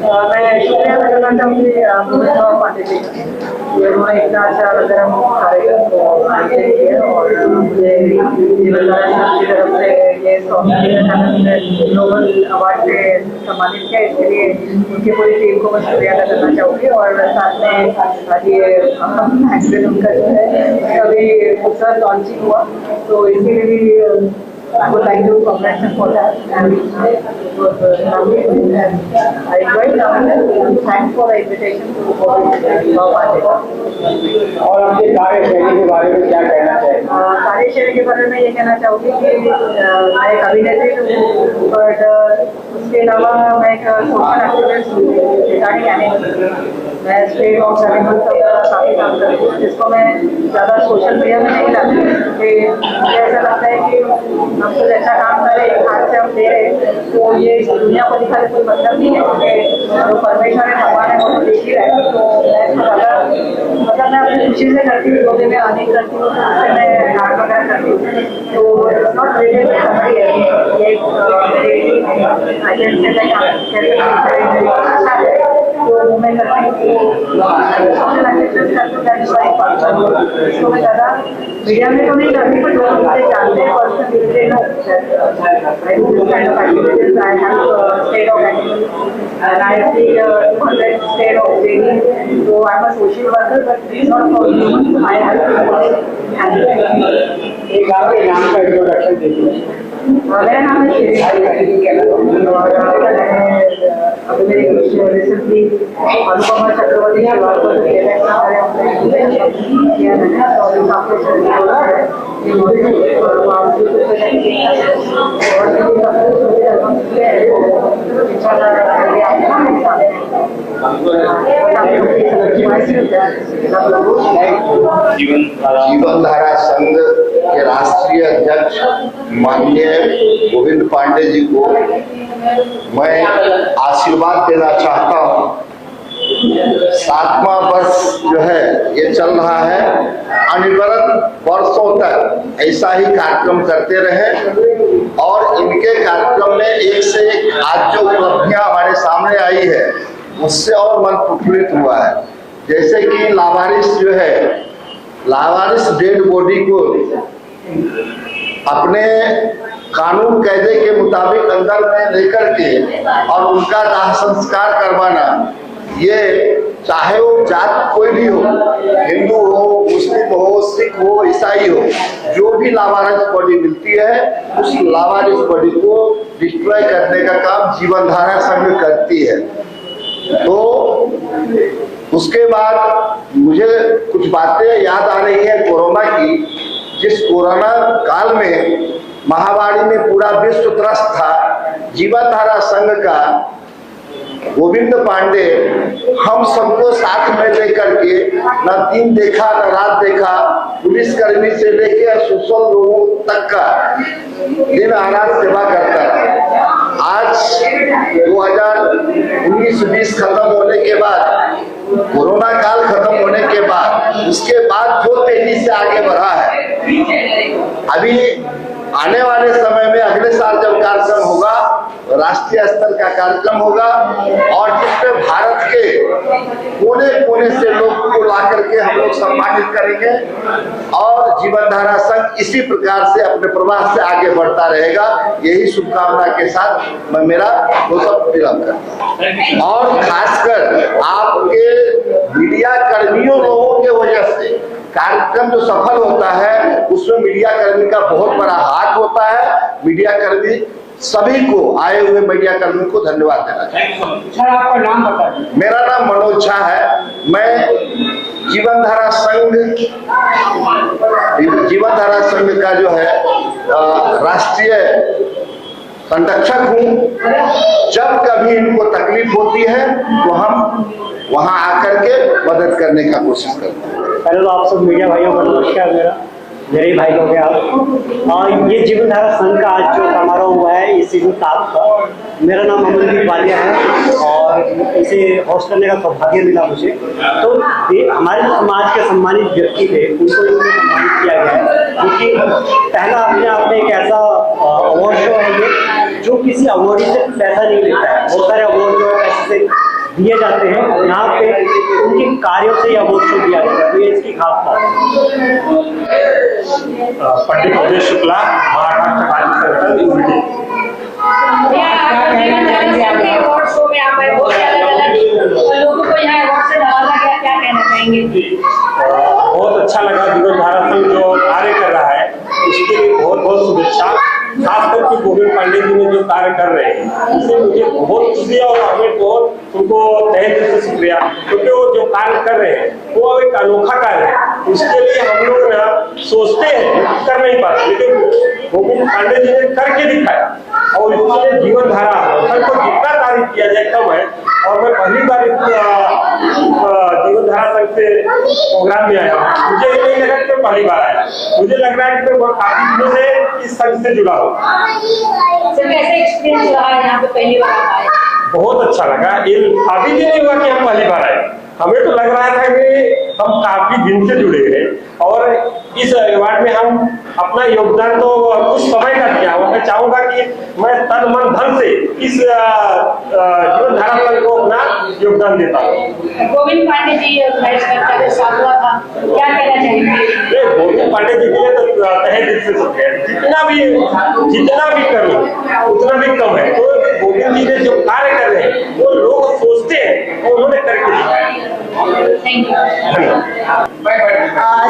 मैं शुक्रिया करना चाहूँगी मोहित पांडे जी का। ये उन्होंने इतना अच्छा कार्यक्रम को आयोजित किया और मुझे जीवनधारा की तरफ से ये ग्लोबल अवार्ड से सम्मानित किया, इसके लिए उनकी पूरी टीम को मैं शुक्रिया अदा करना चाहूँगी। और साथ में ये एक्सीडेंट उनका जो है अभी खूबसूरत लॉन्चिंग हुआ, तो इसके लिए भी I would like to congratulate them for that, and it was lovely, and I enjoyed coming there, and thanks for the invitation to go to और आपके कार्यशैली के बारे में क्या कहना चाहिए? कार्यशैली के बारे में ये कहना चाहूँगी कि मैं एक अभिनेत्री हूँ, बट उसके अलावा मैं एक सोशल एक्टिविस्ट हूँ रिगार्डिंग एनिमल्स। मैं स्टेट ऑफ एनिमल्स का काफ़ी काम करती हूँ, जिसको मैं ज़्यादा सोशल मीडिया में नहीं लाती, क्योंकि मुझे ऐसा लगता है कि हम कुछ अच्छा काम करें, एक हाथ से हम दे रहे तो ये इस दुनिया को दिखाने कोई मतलब नहीं है, क्योंकि जो परमेश्वर है भगवान है वो तो देख ही रहे हैं। तो मैं मतलब मैं अपनी खुशी से करती हूँ, जो भी मैं अर्निंग करती हूँ तो उससे मैं हार्ड वगैरह करती हूँ, तो it's not related to somebody else. ये अच्छा है तो मैं करती हूँ, सोशल एक्टिविटीज करती हूँ, इसको मैं ज़्यादा मीडिया में तो नहीं करती, पर लोग मुझे जानते हैं पर्सनली मिलते हैं। kind of activities I have state of animals, and I see 200 state of JD, so I'm a social worker, but it's not for humans. I have to handle एक आपके नाम का इंट्रोडक्शन दीजिए। मेरा नाम है श्री, और अभी मेरी रिसेंटली अनुपमा चक्रवर्ती के बाद को किया मैंने, और काफी जीवनधारा संघ के राष्ट्रीय अध्यक्ष माननीय गोविंद पांडे जी को मैं आशीर्वाद देना चाहता हूँ। 7वां वर्ष जो है ये चल रहा है, अनवरत वर्षों तक ऐसा ही कार्यक्रम करते रहे, और इनके कार्यक्रम में एक से एक आज जो उपलब्धियां हमारे सामने आई है उससे और मन प्रफुल्लित हुआ है। जैसे कि लावारिस जो है, लावारिस डेड बॉडी को अपने कानून कायदे के मुताबिक अंदर में लेकर के और उनका दाह संस्कार करवाना, ये चाहे वो जात कोई भी हो, हिंदू हो, मुस्लिम हो, सिख हो, ईसाई हो, जो भी लावारिस बॉडी मिलती है उस लावारिस बॉडी को डिस्ट्रॉय करने का काम जीवनधारा संघ करती है। तो उसके बाद मुझे कुछ बातें याद आ रही है कोरोना की। जिस कोरोना काल में महामारी में पूरा विश्व त्रस्त था, जीवनधारा संघ का गोविंद पांडे हम सबको साथ में लेकर के न दिन देखा न रात देखा, पुलिसकर्मी से लेकर सोशल लोगों तक का दिन रात सेवा करता है। आज 2019-20 खत्म होने के बाद, कोरोना काल खत्म होने के बाद, उसके बाद जो तेजी से आगे बढ़ा है, अभी आने वाले समय में अगले साल जब कार्यक्रम होगा, राष्ट्रीय स्तर का कार्यक्रम होगा, और जिसमें भारत के कोने कोने से लोग को ला करके हम लोग सम्मानित करेंगे, और जीवनधारा संघ इसी प्रकार से अपने प्रवास से आगे बढ़ता रहेगा। यही शुभकामना के साथ मैं मेरा विराम करता हूँ। और खासकर आपके मीडिया कर्मियों लोगों के वजह से कार्यक्रम जो सफल होता है उसमें मीडिया कर्मी का बहुत बड़ा हाथ होता है। मीडिया कर्मी सभी को, आए हुए मीडिया कर्मी को धन्यवाद देना चाहिए। सर आपका नाम बता दीजिए। मेरा नाम मनोज झा है। मैं जीवनधारा संघ का जो है राष्ट्रीय संरक्षक हूँ। जब कभी इनको तकलीफ होती है तो हम वहां आकर के मदद करने का कोशिश करते हैं। पहले तो आप सब मीडिया भाइयों को नमस्कार। मेरे ही भाई लोग हैं आप। और ये जीवनधारा संघ का आज जो समारोह हुआ है इस सीजन 7 का, मेरा नाम अमनदीप वालिया है और इसे होस्ट करने का सौभाग्य मिला मुझे। तो हमारे जो समाज के सम्मानित व्यक्ति थे उनको इनमें सम्मानित किया गया है, क्योंकि पहला अपने आप में एक ऐसा अवार्ड शो है ये जो किसी अवार्डी से पैसा नहीं लेता है। बहुत सारे अवार्ड जो है पैसे से दिए जाते हैं, यहाँ पे उनके कार्यों से यह अवार्ड शो दिया जाता है। तो ये इसकी खास बात है। पंडित अजय शुक्ला, महाराष्ट्र राज्य संगठन यूनिटी। लोगों को यहाँ अवार्ड से नवाजा गया, क्या कहना चाहेंगे? बहुत अच्छा लगा। जीवन धारा संघ जो कार्य कर रहा है उसके लिए बहुत बहुत शुभेच्छा। खास करके गोविंद पांडे जी ने जो कार्य कर रहे हैं उससे मुझे बहुत खुशी है और हमें बहुत उनको तहे दिल से शुक्रिया, क्योंकि वो जो कार्य कर रहे हैं वो एक अनोखा कार्य है। उसके लिए हम लोग ना सोचते हैं, कर नहीं पाते, लेकिन गोविंद पांडे जी ने करके दिखाया और इसलिए जीवन धारा संघ को जितना तारीफ किया जाए कम है। और मैं पहली बार जीवन धारा संघ से प्रोग्राम में आया हूँ। मुझे ये नहीं लगा कि मैं पहली बार आया, मुझे लग रहा है कि मैं काफी दिनों से इस संघ से जुड़ा हूँ। कैसे एक्सपीरियंस रहा यहाँ पे पहली बार आए? बहुत अच्छा लगा। ये अभी भी नहीं हुआ कि हम पहली बार आए, हमें तो लग रहा था कि हम काफी दिन से जुड़े हैं और इस अवार्ड में हम अपना योगदान तो कुछ समय का दिया हूँ। मैं चाहूंगा कि मैं तन मन धन से इस जीवन धारा संघ को अपना योगदान देता हूँ। गोविंद पांडे जी साथ हुआ था, क्या कहना चाहेंगे? गोविंद पांडे जी के लिए तो तहे दिल से शुक्रिया। जितना भी करूँ उतना भी कम है। तो गोविंद जी ने जो कार्य कर रहे हैं वो लोग सोचते हैं और उन्होंने करके दिखाया।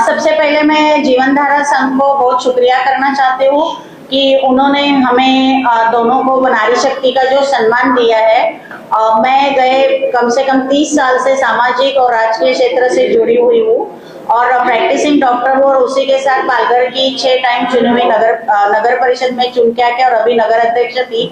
सबसे पहले मैं जीवन धारा संघ को बहुत शुक्रिया करना चाहती हूँ कि उन्होंने हमें दोनों को नारी शक्ति का जो सम्मान दिया है। मैं गए कम से कम 30 साल से सामाजिक और राजकीय क्षेत्र से जुड़ी हुई हूँ और प्रैक्टिसिंग डॉक्टर हूँ और उसी के साथ पालघर की 6 टाइम चुनी हुई नगर परिषद में चुन के आके और अभी नगर अध्यक्ष थी।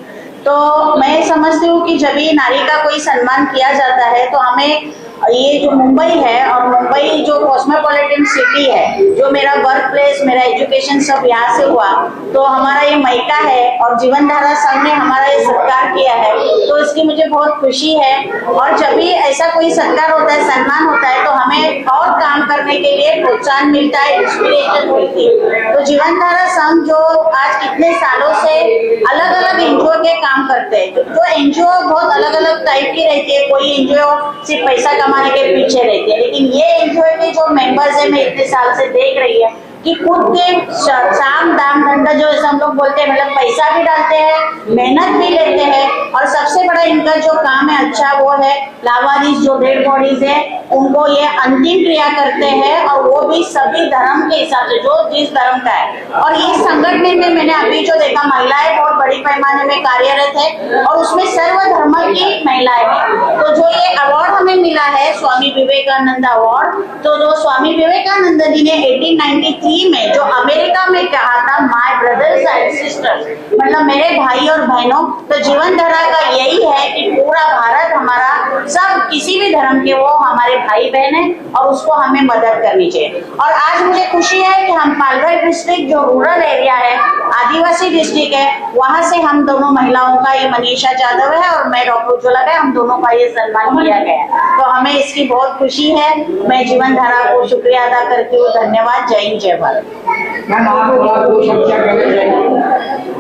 तो मैं समझती हूँ कि जब भी नारी का कोई सम्मान किया जाता है तो हमें ये जो मुंबई है और मुंबई जो कॉस्मोपॉलिटन सिटी है, जो मेरा वर्क प्लेस, मेरा एजुकेशन सब यहाँ से हुआ, तो हमारा ये मायका है और जीवन धारा संघ ने हमारा ये सत्कार किया है, तो इसकी मुझे बहुत खुशी है। और जब भी ऐसा कोई सत्कार होता है, सम्मान होता है, तो हमें और काम करने के लिए प्रोत्साहन मिलता है, इंस्पिरेशन मिलती है। तो जीवन धारा संघ जो आज कितने सालों से अलग अलग एनजीओ के काम करते हैं, जो एनजीओ बहुत अलग अलग टाइप की रहती है, कोई एनजीओ सिर्फ पैसा कमाने के पीछे रहती है, लेकिन ये एनजीओ के जो मेंबर्स है, मैं इतने साल से देख रही है कि खुद के साम दाम धंधा जो हम लोग बोलते हैं, मतलब पैसा भी डालते हैं, मेहनत भी लेते हैं और सबसे बड़ा इनका जो काम है अच्छा वो है लावारिस जो डेड बॉडीज है उनको ये अंतिम क्रिया करते हैं और वो भी सभी धर्म के हिसाब से जो जिस धर्म का है। और इस संगठन में मैंने अभी जो देखा महिलाएं बहुत बड़ी पैमाने में कार्यरत है और उसमें सर्व धर्म की महिलाएं हैं। तो जो ये अवार्ड हमें मिला है स्वामी विवेकानंद अवार्ड, तो जो स्वामी विवेकानंद जी ने 1893 में जो अमेरिका में कहा था माय ब्रदर्स एंड सिस्टर्स, मतलब मेरे भाई और बहनों, तो जीवन धारा का यही है कि पूरा भारत हमारा सब किसी भी धर्म के वो हमारे भाई बहन है और उसको हमें मदद करनी चाहिए। और आज मुझे खुशी है कि हम पालघर डिस्ट्रिक्ट जो रूरल एरिया है, आदिवासी डिस्ट्रिक्ट है, वहां से हम दोनों महिलाओं का, ये मनीषा जाधव है और मैं डॉक्टर उज्ज्वला है, हम दोनों का ये सम्मान किया गया। तो हमें इसकी बहुत खुशी है। मैं जीवन धारा को शुक्रिया अदा करती हूँ। धन्यवाद। जय हिंद, जय भारत।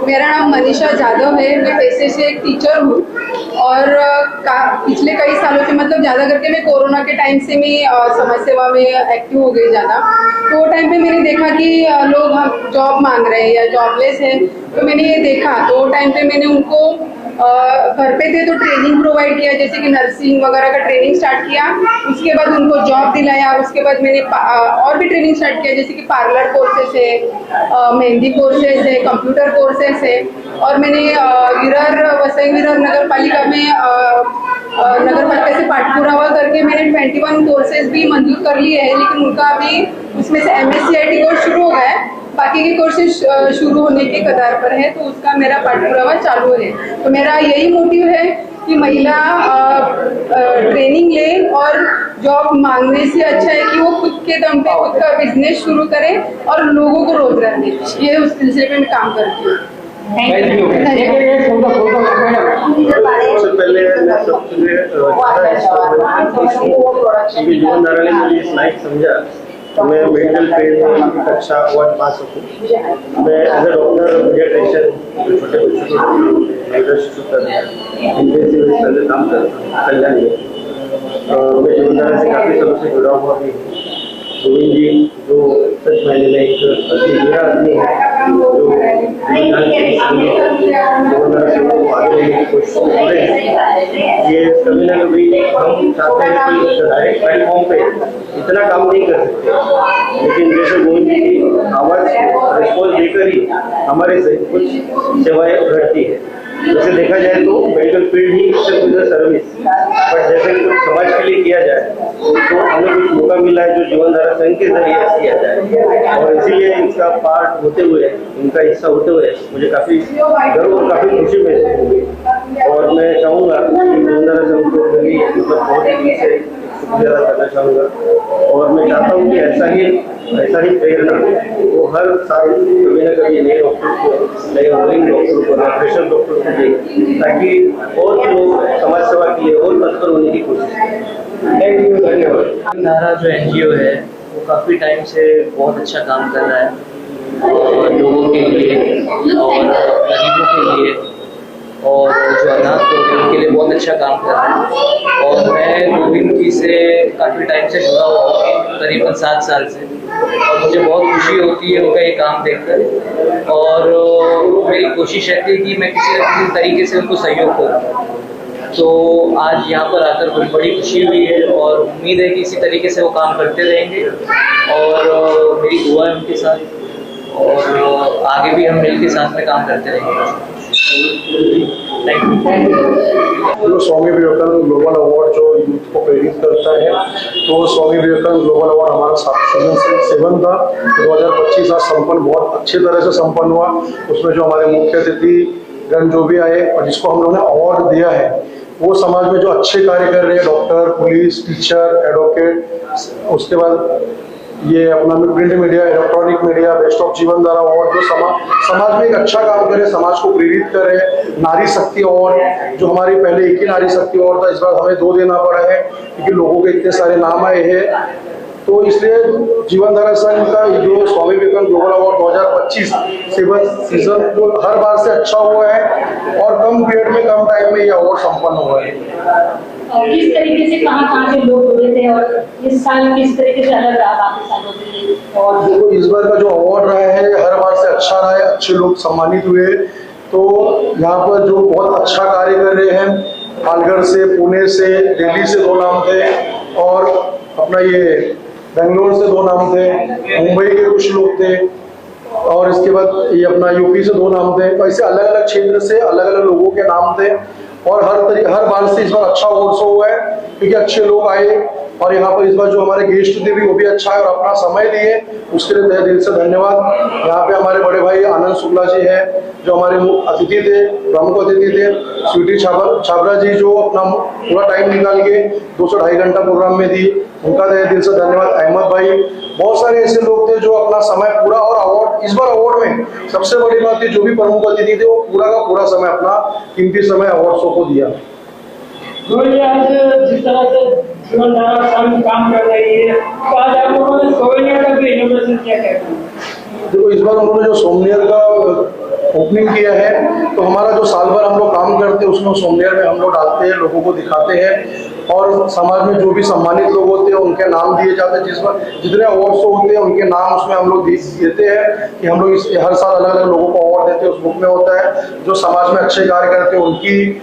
मेरा नाम मनीषा जाधव है। मैं पैसे से एक टीचर हूँ और पिछले कई सालों से, मतलब ज़्यादा करके मैं कोरोना के टाइम से मैं समाज सेवा में एक्टिव हो गई ज़्यादा। तो वो टाइम पे मैंने देखा कि लोग हम जॉब मांग रहे हैं या जॉबलेस है, तो मैंने ये देखा। तो वो टाइम पे मैंने उनको घर पे थे तो ट्रेनिंग प्रोवाइड किया, जैसे कि नर्सिंग वगैरह का ट्रेनिंग स्टार्ट किया। उसके बाद उनको जॉब दिलाया। उसके बाद मैंने और भी ट्रेनिंग स्टार्ट किया, जैसे कि पार्लर कोर्सेस है, मेहंदी कोर्सेस है, कंप्यूटर कोर्सेस है। और मैंने वसई विरार नगर पालिका में नगर पालिका से पाठपुरावा करके मैंने 21 कोर्सेज भी मंजूर कर लिए हैं, लेकिन उनका अभी उसमें से MSCIT कोर्स शुरू हो गया है, बाकी के कोर्सेज शुरू होने के कगार पर है, तो उसका मेरा पाठपुरावा चालू है। तो मेरा यही मोटिव है कि महिला ट्रेनिंग ले और जॉब मांगने से अच्छा है कि वो खुद के दम पे खुद का बिजनेस शुरू करे और लोगों को रोजगार दे। ये उस सिलसिले में मैं काम करती हूँ। जीवन धारा ने मुझे इस लायक समझा मैं मेडिकल फील्ड की कक्षा अवार्ड पा सकूँ। मैं एज ए डॉक्टर मुझे टेंशन छोटे बच्चों को काम करता हूँ कल्याण में। मैं जीवनधारा से काफ़ी समय से जुड़ा हुआ भी हूँ। गोविंद जी जो सच मायने में एक अति हीरा आदमी है, जो जीवनधारा से वो आगे लेने की कोशिश कर रहे हैं। ये कभी ना कभी हम चाहते हैं कि डायरेक्ट प्लेटफॉर्म पे इतना काम नहीं कर सकते, लेकिन जैसे गोविंद जी की आवाज़ रिस्पॉन्स देकर ही हमारे से कुछ सेवाएं घटती है। वैसे देखा जाए तो medical field he service, but जैसे कि कुछ समाज के लिए किया जाए तो हमें कुछ मौका मिला है जो जीवनधारा संघ के जरिए किया जाए, और इसीलिए इसका पार्ट होते हुए, इनका हिस्सा होते हुए मुझे काफ़ी गर्व और काफ़ी खुशी महसूस हुई। और मैं चाहूँगा कि जीवनधारा संघ को कभी बहुत ही से शुक्रिया अदा करना चाहूँगा, और मैं चाहता हूँ कि ऐसा ही प्रेरणा वो हर साल कभी ना कभी नए डॉक्टर को, नए ऑनलाइन डॉक्टर को, नए प्रेशर डॉक्टर को दे, ताकि और भी लोग समाज सेवा के लिए और तत्पर होने की कोशिश करें। थैंक यू, धन्यवाद। जीवनधारा जो NGO है वो काफ़ी टाइम से बहुत अच्छा काम कर रहा है, और लोगों के लिए और गरीबों के लिए और जो अनाथ लोग हैं उनके लिए बहुत अच्छा काम कर रहा है। और मैं गोविंद जी से काफ़ी टाइम से जुड़ा हुआ हूँ, करीबन 7 साल से, और मुझे बहुत खुशी होती है उनका ये काम देखकर, और मेरी कोशिश रहती है कि मैं किसी न किसी तरीके से उनको सहयोग करूँ। तो आज यहाँ पर आकर मुझे बड़ी खुशी हुई है, और उम्मीद है कि इसी तरीके से वो काम करते रहेंगे, और मेरी दुआ है उनके साथ, और आगे भी हम मिलकर साथ में काम करते रहेंगे। Thank you. जो स्वामी विवेकानंद ग्लोबल अवार्ड जो यूथ को प्रेरित करता है, तो स्वामी विवेकानंद ग्लोबल अवार्ड हमारा सीजन 7 था। 2025 आज संपन्न, बहुत अच्छी तरह से संपन्न हुआ। उसमें जो हमारे मुख्य अतिथि गण जो भी आए और जिसको हम लोगों ने अवार्ड दिया है, वो समाज में जो अच्छे कार्य कर रहे हैं, डॉक्टर, पुलिस, टीचर, एडवोकेट, उसके बाद ये अपना print media, electronic media, best of जीवनधारा अवार्ड, जो समाज में एक अच्छा काम करे, समाज को प्रेरित करे। नारी शक्ति अवार्ड जो हमारी पहले एक ही नारी शक्ति अवार्ड था, इस बार हमें 2 देना पड़ा है क्योंकि लोगों के इतने सारे नाम आए हैं। तो इसलिए जीवनधारा संघ का जो Swami Vivekananda global award 2025 season जो हर बार से अच्छा हुआ है, और कम पीरियड में, कम टाइम में ये अवार्ड संपन्न हुआ है। और किस तरीके से कहाँ से लोग जुड़े थे, और इस साल किस तरीके से अलग रहा बाकी सालों से? और देखो, इस बार का जो अवार्ड रहा है हर बार से अच्छा रहा है, अच्छे लोग सम्मानित हुए। तो यहाँ पर जो बहुत अच्छा कार्य कर रहे हैं, पालघर से, पुणे से, दिल्ली से 2 नाम थे, और अपना ये बेंगलोर से 2 नाम थे, मुंबई के कुछ लोग थे, और इसके बाद ये अपना यूपी से 2 नाम थे। तो ऐसे अलग अलग क्षेत्र से अलग अलग लोगों के नाम थे, और हर बार से इस बार अच्छा अवार्ड शो हुआ है क्योंकि अच्छे लोग आए। और यहाँ पर इस बार जो हमारे गेस्ट थे भी वो भी अच्छा है, और अपना समय दिए, उसके लिए तहे दिल से धन्यवाद। यहाँ पे हमारे बड़े भाई आनंद शुक्ला जी है जो हमारे अतिथि थे, प्रमुख अतिथि थे। स्वीटी छाबरा जी जो अपना पूरा टाइम निकाल के 2 से 2.5 घंटा प्रोग्राम में दी, उनका तहे दिल से धन्यवाद। अहमद भाई, बहुत सारे ऐसे लोग थे जो अपना समय पूरा, और अवार्ड, इस बार अवार्ड में सबसे बड़ी बात थी जो भी प्रमुख अतिथि थे वो पूरा का पूरा समय, अपना कीमती समय अवार्ड शो को दिया। आज जिस तरह से जीवनधारा संघ काम कर रही है, तो आज आप लोगों ने सोवेनियर का भी इनोवेशन क्या कहते हैं? देखो, इस बार उन्होंने जो सोमनियर का ओपनिंग किया है, तो हमारा जो साल भर हम लोग काम करते हैं उसमें सोमनियर में हम लोग डालते हैं, लोगों को दिखाते हैं, और समाज में जो भी सम्मानित लोग होते हैं उनके नाम दिए जाते हैं। जिस पर जितने अवार्ड्स होते हैं उनके नाम उसमें हम लोग देते हैं कि हम लोग हर साल अलग अलग लोगों को अवार्ड देते हैं। उस बुक में होता है जो समाज में अच्छे कार्य करते हैं उनकी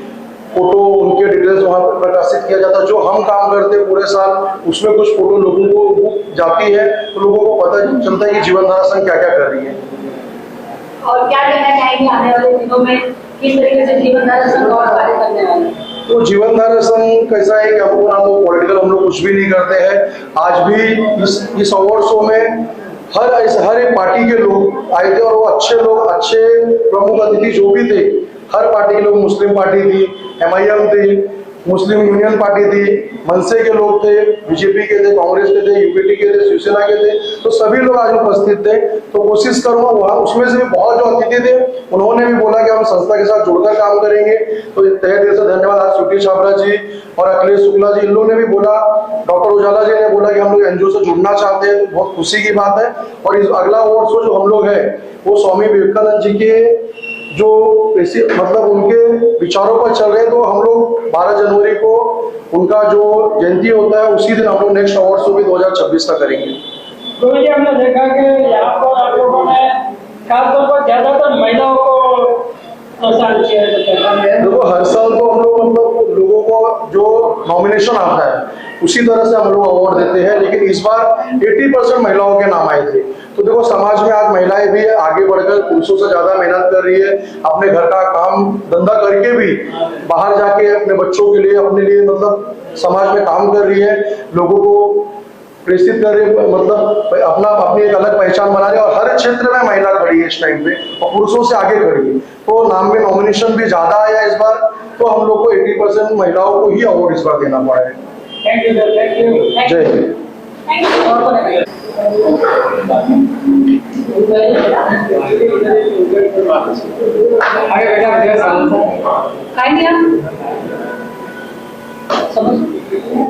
फोटो, उनके डिटेल्स वहाँ पर प्रकाशित किया जाता है। जो हम काम करते हैं पूरे साल, उसमें कुछ फोटो लोगों को जाती है, तो लोगों को पता चलता है कि जीवनधारा संघ क्या क्या कर रही है। और क्या कहना चाहेंगे आने वाले दिनों में किस तरीके से जीवनधारा संघ और कार्य करने वाले? तो जीवनधारा संघ कैसा है कि हमको ना तो पॉलिटिकल हम लोग कुछ भी नहीं करते हैं। आज भी इस अवार्ड शो में हर एक पार्टी के लोग आए थे, और वो अच्छे लोग, अच्छे प्रमुख अतिथि जो भी थे, हर पार्टी के लोग, मुस्लिम पार्टी थी, MIM थी, मुस्लिम यूनियन पार्टी थी, मनसे के लोग थे, बीजेपी के थे, कांग्रेस के थे, यूपीटी के थे, शिवसेना के थे, तो सभी लोग आज उपस्थित थे। तो कोशिश करूंगा वहाँ, उसमें से भी बहुत जो अतिथि थे उन्होंने भी बोला कि हम संस्था के साथ जुड़कर काम करेंगे, तो तहे दिल से धन्यवाद। आज स्वीटी छाबरा जी और अखिलेश शुक्ला जी, इन लोगों ने भी बोला, डॉक्टर उजाला जी ने बोला कि हम लोग NGO से जुड़ना चाहते हैं, बहुत खुशी की बात है। और इस अगला अवार्ड शो जो हम लोग है वो स्वामी विवेकानंद जी के जो मतलब उनके विचारों पर चल रहे हैं, तो हम लोग 12 जनवरी को उनका जो जयंती होता है उसी दिन हम लोग नेक्स्ट अवार्ड शो भी 2026 का करेंगे। गुरु जी, हमने देखा कि यहाँ पर आप लोगों ने खासतौर पर ज्यादातर महिलाओं को प्रोत्साहित किया है। देखो, हर साल तो हम लोग मतलब लोगों को जो नॉमिनेशन आता है उसी तरह से हम लोग अवार्ड देते हैं, लेकिन इस बार 80% महिलाओं के नाम आए थे। तो देखो, समाज में आज महिलाएं भी आगे बढ़कर पुरुषों से ज्यादा मेहनत कर रही है, अपने घर का काम धंधा करके भी बाहर जाके अपने बच्चों के लिए, अपने लिए मतलब समाज में काम कर रही है, लोगों को प्रेषित कर रही है, मतलब अपनी एक अलग पहचान बना रही है। और हर क्षेत्र में महिला खड़ी है इस टाइम पे और पुरुषों से आगे खड़ी है। तो नाम में नॉमिनेशन भी ज्यादा आया इस बार, तो हम लोग को 80% महिलाओं को ही अवार्ड इस बार देना पड़ा है। Thank you sir, thank you. जय हिंद। आगे बेटा,